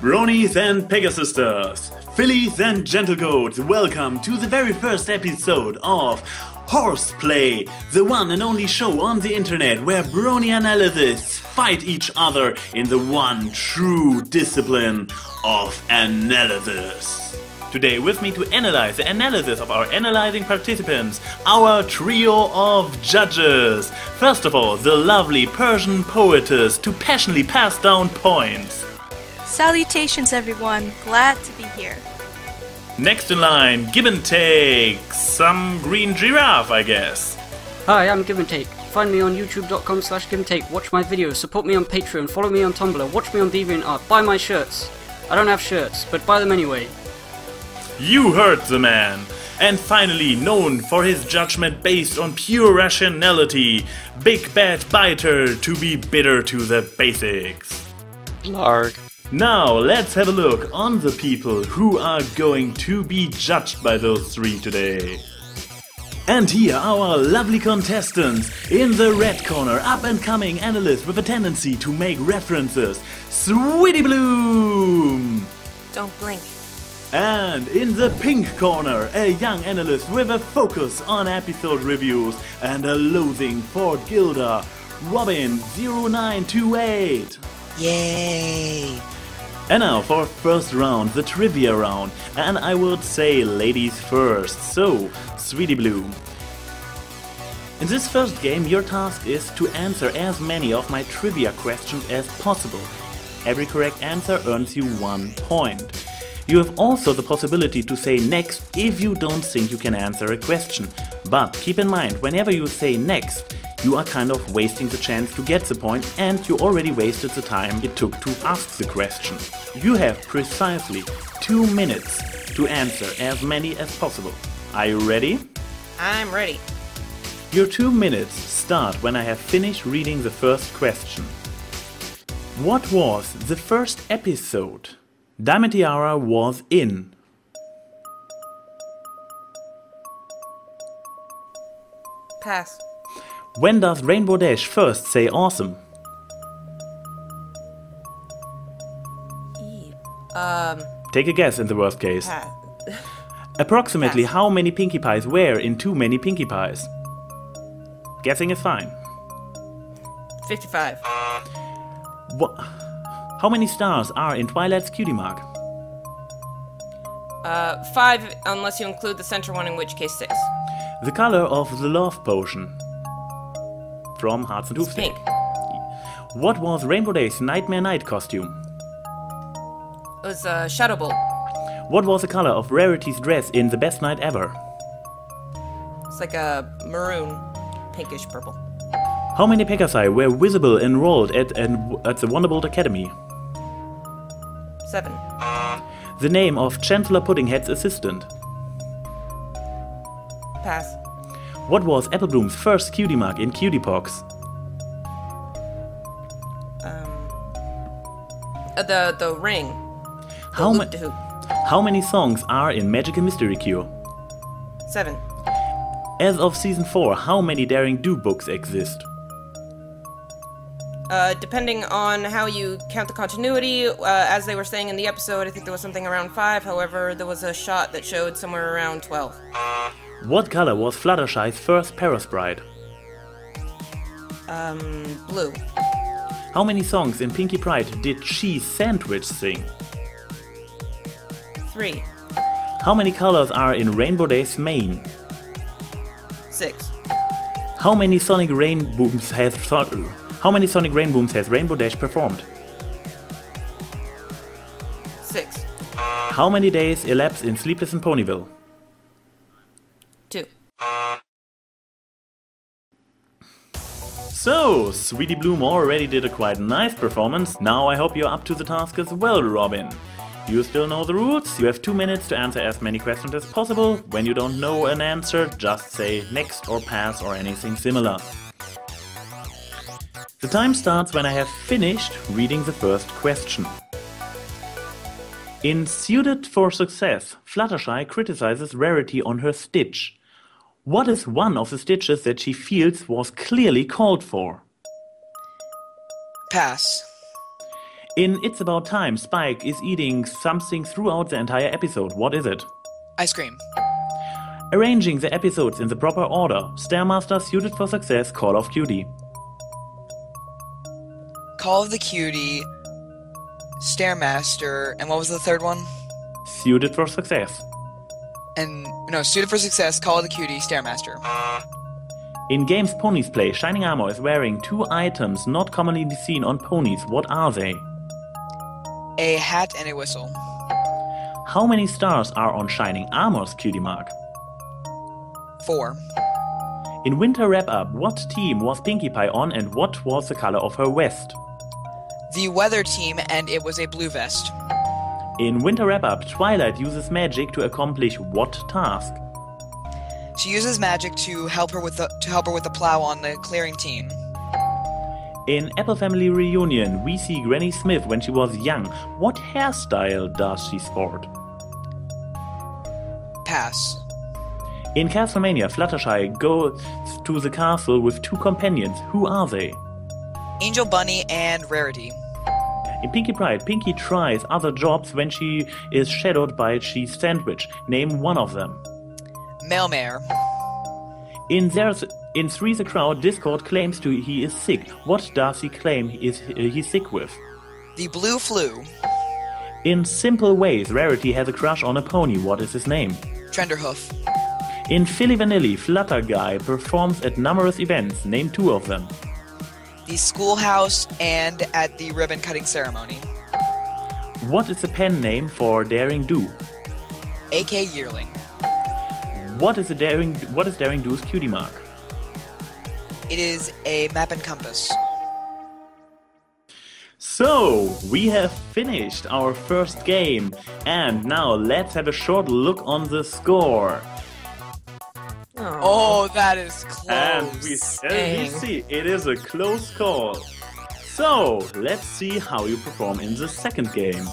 Bronies and Pegasisters, fillies and gentlegoats, welcome to the very first episode of Horseplay, the one and only show on the internet where brony analysts fight each other in the one true discipline of analysis. Today with me to analyze the analysis of our analyzing participants, our trio of judges. First of all, the lovely Persian poetess to passionately pass down points. Salutations everyone, glad to be here. Next in line, Give and Take, some green giraffe I guess. Hi, I'm Give and Take. Find me on youtube.com/giveandtake, watch my videos, support me on Patreon, follow me on Tumblr, watch me on DeviantArt, buy my shirts. I don't have shirts, but buy them anyway. You heard the man! And finally, known for his judgment based on pure rationality, Big Bad Biter to be bitter to the basics. Larg. Now, let's have a look on the people who are going to be judged by those three today. And here are our lovely contestants. In the red corner, up-and-coming analyst with a tendency to make references, Sweetie Bloom! Don't blink. And in the pink corner, a young analyst with a focus on episode reviews and a loathing for Gilda, Robin0928. Yay! And now for first round, the trivia round, and I would say ladies first, so Sweetie Bloom. In this first game your task is to answer as many of my trivia questions as possible. Every correct answer earns you 1 point. You have also the possibility to say next if you don't think you can answer a question. But keep in mind, whenever you say next, you are kind of wasting the chance to get the point and you already wasted the time it took to ask the question. You have precisely 2 minutes to answer as many as possible. Are you ready? I'm ready. Your 2 minutes start when I have finished reading the first question. What was the first episode Diamond Tiara was in? Pass. When does Rainbow Dash first say awesome? Take a guess in the worst case. Pass. Approximately Pass. how many Pinkie Pies were in Too Many Pinkie Pies? Guessing is fine. 55. How many stars are in Twilight's cutie mark? 5 unless you include the center one, in which case 6. The color of the love potion from Hearts and Hooves. Pink. What was Rainbow Day's Nightmare Night costume? It was Shadow Bolt. What was the color of Rarity's dress in The Best Night Ever? It's like a maroon, pinkish purple. How many Pegasi were visible enrolled at the Wonderbolt Academy? 7. The name of Chancellor Puddinghead's assistant? Pass. What was Apple Bloom's first cutie mark in Cutie Pox? The ring. How, Loop de hoop. how many songs are in Magical Mystery Cure? 7. As of Season 4, how many Daring Do books exist? Depending on how you count the continuity, as they were saying in the episode, I think there was something around 5. However, there was a shot that showed somewhere around 12. What color was Fluttershy's first Parasprite? Blue. How many songs in Pinkie Pride did Cheese Sandwich sing? 3. How many colors are in Rainbow Days mane? 6. How many Sonic Rainbooms has Rainbow Dash performed? 6. How many days elapse in Sleepless in Ponyville? 2. So, Sweetie Bloom already did a quite nice performance. Now I hope you're up to the task as well, Robin. You still know the rules. You have 2 minutes to answer as many questions as possible. When you don't know an answer, just say next or pass or anything similar. The time starts when I have finished reading the first question. In Suited for Success, Fluttershy criticizes Rarity on her stitch. What is one of the stitches that she feels was clearly called for? Pass. In It's About Time, Spike is eating something throughout the entire episode. What is it? Ice cream. Arranging the episodes in the proper order. Stairmaster, Suited for Success, Call of Duty. Call of the Cutie. Stairmaster. And what was the third one? Suited for Success. Suited for Success, Call of the Cutie, Stairmaster. In games ponies play, Shining Armor is wearing 2 items not commonly seen on ponies. What are they? A hat and a whistle. How many stars are on Shining Armor's cutie mark? 4. In Winter Wrap-Up, what team was Pinkie Pie on and what was the color of her vest? The weather team, and it was a blue vest. In Winter Wrap-Up, Twilight uses magic to accomplish what task? She uses magic to help her with the plow on the clearing team. In Apple Family Reunion, we see Granny Smith when she was young. What hairstyle does she sport? Pass. In Castlevania, Fluttershy goes to the castle with 2 companions. Who are they? Angel Bunny and Rarity. In Pinkie Pride, Pinkie tries other jobs when she is shadowed by Cheese Sandwich. Name one of them. Mailmare. In Three's a Crowd, Discord claims he is sick. What does he claim he's sick with? The blue flu. In Simple Ways, Rarity has a crush on a pony. What is his name? Trenderhoof. In Philly Vanilli, Flutter Guy performs at numerous events. Name 2 of them. The schoolhouse and at the ribbon cutting ceremony. What is the pen name for Daring Do? AK Yearling. What is Daring Do's cutie mark? It is a map and compass. So, we have finished our first game, and now let's have a short look on the score. Oh, that is close. And we see, it is a close call. So, let's see how you perform in the second game.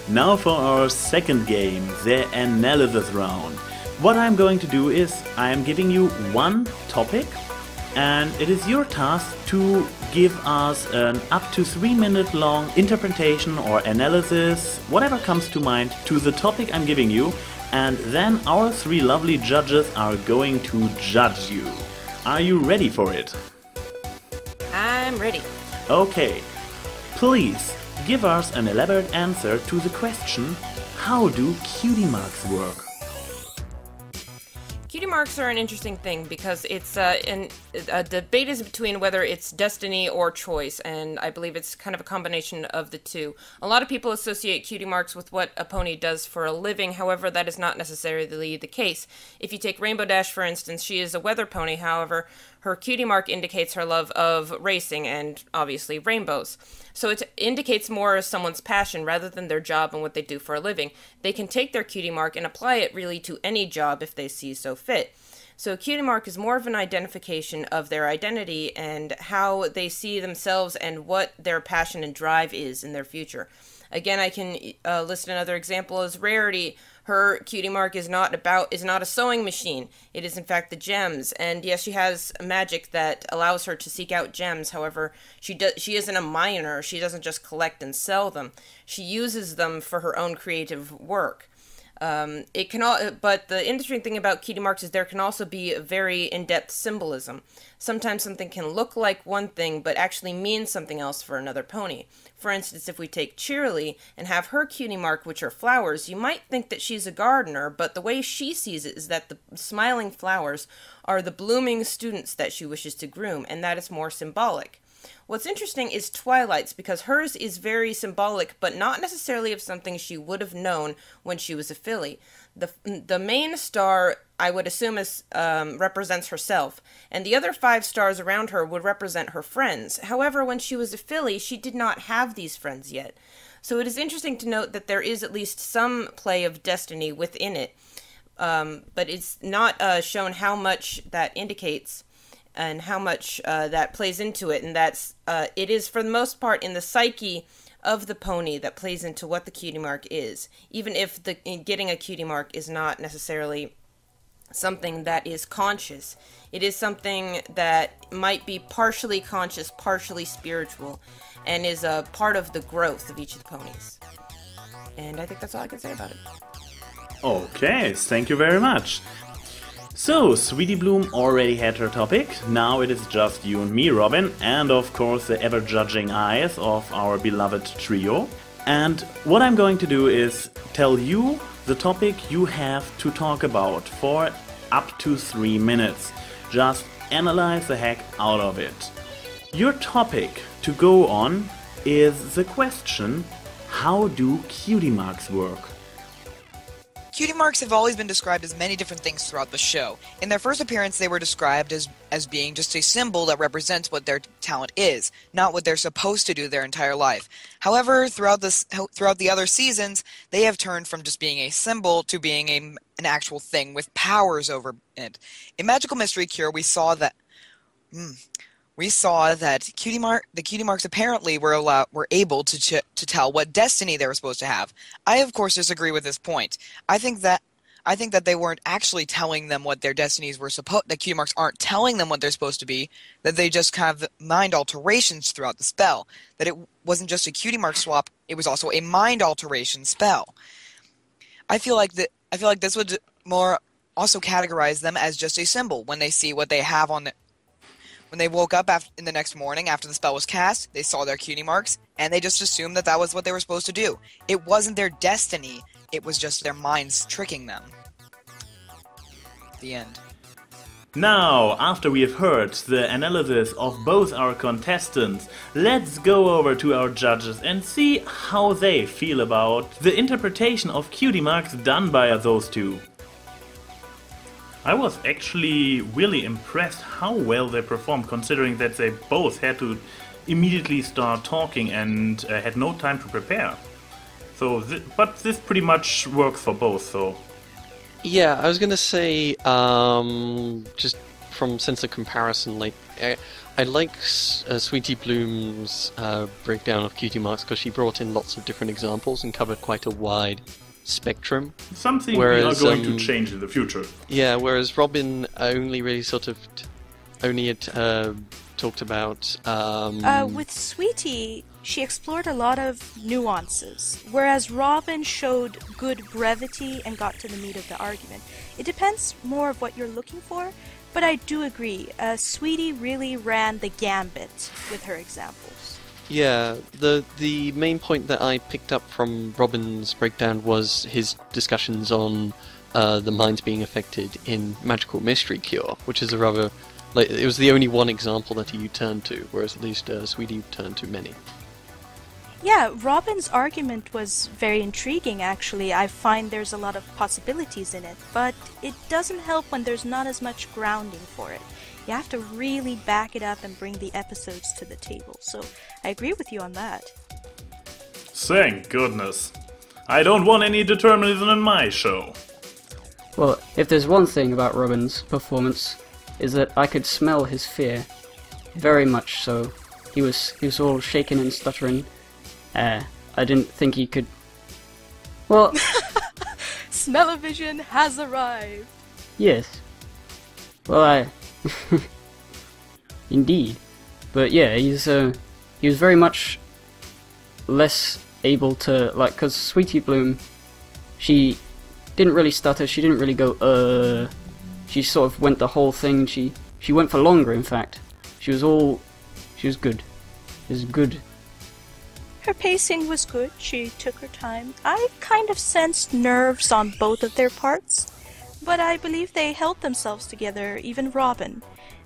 Now for our second game, the analysis round. What I'm going to do is I am giving you one topic and it is your task to give us an up to 3-minute long interpretation or analysis, whatever comes to mind, to the topic I'm giving you, and then our 3 lovely judges are going to judge you. Are you ready for it? I'm ready. Okay, please give us an elaborate answer to the question, how do cutie marks work? Cutie marks are an interesting thing because it's a debate is between whether it's destiny or choice, and I believe it's kind of a combination of the two. A lot of people associate cutie marks with what a pony does for a living, however, that is not necessarily the case. If you take Rainbow Dash, for instance, she is a weather pony, however, her cutie mark indicates her love of racing and, obviously, rainbows. So it indicates more of someone's passion rather than their job and what they do for a living. They can take their cutie mark and apply it really to any job if they see so fit. So a cutie mark is more of an identification of their identity and how they see themselves and what their passion and drive is in their future. Again, I can list another example as Rarity. Her cutie mark is not a sewing machine. It is in fact the gems. And yes, she has magic that allows her to seek out gems. However, she isn't a miner. She doesn't just collect and sell them. She uses them for her own creative work. But the interesting thing about cutie marks is there can also be a very in-depth symbolism. Sometimes something can look like one thing, but actually mean something else for another pony. For instance, if we take Cheerilee and have her cutie mark, which are flowers, you might think that she's a gardener, but the way she sees it is that the smiling flowers are the blooming students that she wishes to groom, and that is more symbolic. What's interesting is Twilight's, because hers is very symbolic, but not necessarily of something she would have known when she was a filly. The main star, I would assume, represents herself, and the other 5 stars around her would represent her friends. However, when she was a filly, she did not have these friends yet. So it is interesting to note that there is at least some play of destiny within it, but it's not shown how much that indicates and how much that plays into it, and that's it is for the most part in the psyche of the pony that plays into what the cutie mark is, even if getting a cutie mark is not necessarily something that is conscious. It is something that might be partially conscious, partially spiritual, and is a part of the growth of each of the ponies. And I think that's all I can say about it. Okay, thank you very much. So, Sweetie Bloom already had her topic, now it is just you and me, Robin, and of course the ever-judging eyes of our beloved trio. And what I'm going to do is tell you the topic you have to talk about for up to 3 minutes. Just analyze the heck out of it. Your topic to go on is the question, how do cutie marks work? Cutie marks have always been described as many different things throughout the show. In their first appearance, they were described as being just a symbol that represents what their talent is, not what they're supposed to do their entire life. However, throughout the other seasons, they have turned from just being a symbol to being an actual thing with powers over it. In Magical Mystery Cure, we saw that the cutie marks apparently were able to tell what destiny they were supposed to have. I of course disagree with this point. I think that they weren't actually telling them what their destinies were supposed. The cutie marks aren't telling them what they're supposed to be. That they just have mind alterations throughout the spell. That it wasn't just a cutie mark swap. It was also a mind alteration spell. I feel like this would more also categorize them as just a symbol when they see what they have on the. When they woke up in the next morning after the spell was cast, they saw their cutie marks, and they just assumed that was what they were supposed to do. It wasn't their destiny, it was just their minds tricking them. The end. Now, after we have heard the analysis of both our contestants, let's go over to our judges and see how they feel about the interpretation of cutie marks done by those two. I was actually really impressed how well they performed, considering that they both had to immediately start talking and had no time to prepare. So, but this pretty much works for both, so... Yeah, I was gonna say, just from sense of comparison, like, I like Sweetie Bloom's breakdown of cutie marks because she brought in lots of different examples and covered quite a wide spectrum. Something we are going to change in the future. Yeah, whereas Robin only really sort of talked about... with Sweetie, she explored a lot of nuances, whereas Robin showed good brevity and got to the meat of the argument. It depends more of what you're looking for, but I do agree, Sweetie really ran the gambit with her examples. Yeah, the main point that I picked up from Robin's breakdown was his discussions on the minds being affected in Magical Mystery Cure, which is a rather... like, it was the only one example that he turned to, whereas at least Sweetie turned to many. Yeah, Robin's argument was very intriguing, actually. I find there's a lot of possibilities in it, but it doesn't help when there's not as much grounding for it. You have to really back it up and bring the episodes to the table, so I agree with you on that. Thank goodness. I don't want any determinism in my show. Well, if there's one thing about Robin's performance, is that I could smell his fear. Very much so. He was all shaking and stuttering. I didn't think he could... Well... Smell-o-vision has arrived! Yes. Well, Indeed. But yeah, he was very much less able to, like, because Sweetie Bloom, she didn't really stutter, she didn't really go, she sort of went the whole thing, she went for longer, in fact. She was good. It was good. Her pacing was good, she took her time. I kind of sensed nerves on both of their parts, but I believe they held themselves together, even Robin.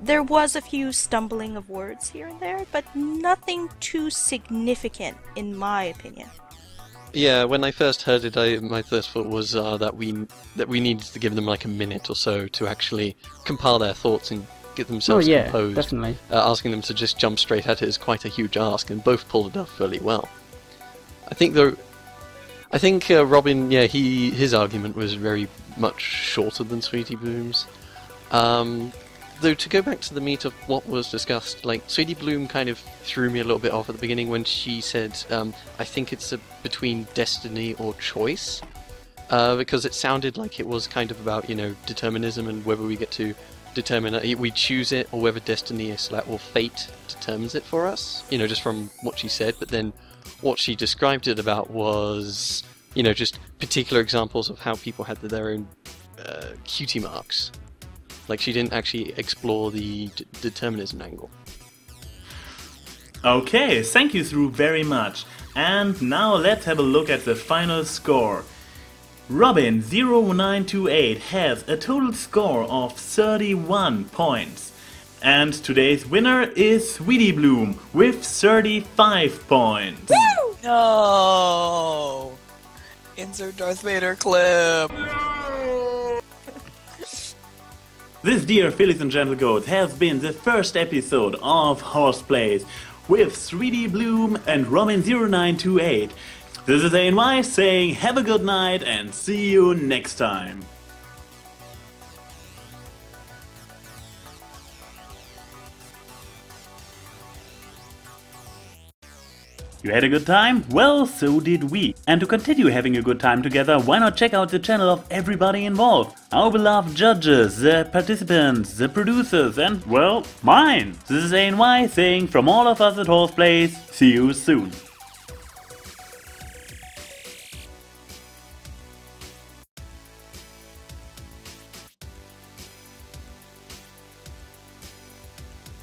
There was a few stumbling of words here and there, but nothing too significant, in my opinion. Yeah, when I first heard it, my first thought was that we needed to give them like a minute or so to actually compile their thoughts and get themselves composed. Definitely. Asking them to just jump straight at it is quite a huge ask, and both pulled it off really well. I think Robin, yeah, his argument was very much shorter than Sweetie Bloom's. Though, to go back to the meat of what was discussed, like, Sweetie Bloom kind of threw me a little bit off at the beginning when she said, I think it's between destiny or choice. because it sounded like it was kind of about, you know, determinism and whether we get to determine we choose it or whether destiny is or fate determines it for us, you know, just from what she said. But then what she described it about was, you know, just particular examples of how people had their own cutie marks. Like, she didn't actually explore the determinism angle. Okay, thank you Through very much. And now let's have a look at the final score. Robin0928 has a total score of 31 points. And today's winner is Sweetie Bloom with 35 points. Woo! No! Insert Darth Vader clip. This, dear fillies and gentle goats, has been the first episode of Horseplays with Sweetie Bloom and Robin0928. This is ANY saying have a good night and see you next time. You had a good time? Well, so did we. And to continue having a good time together, why not check out the channel of everybody involved? Our beloved judges, the participants, the producers, and, well, mine. This is ANY saying from all of us at Horseplays, see you soon.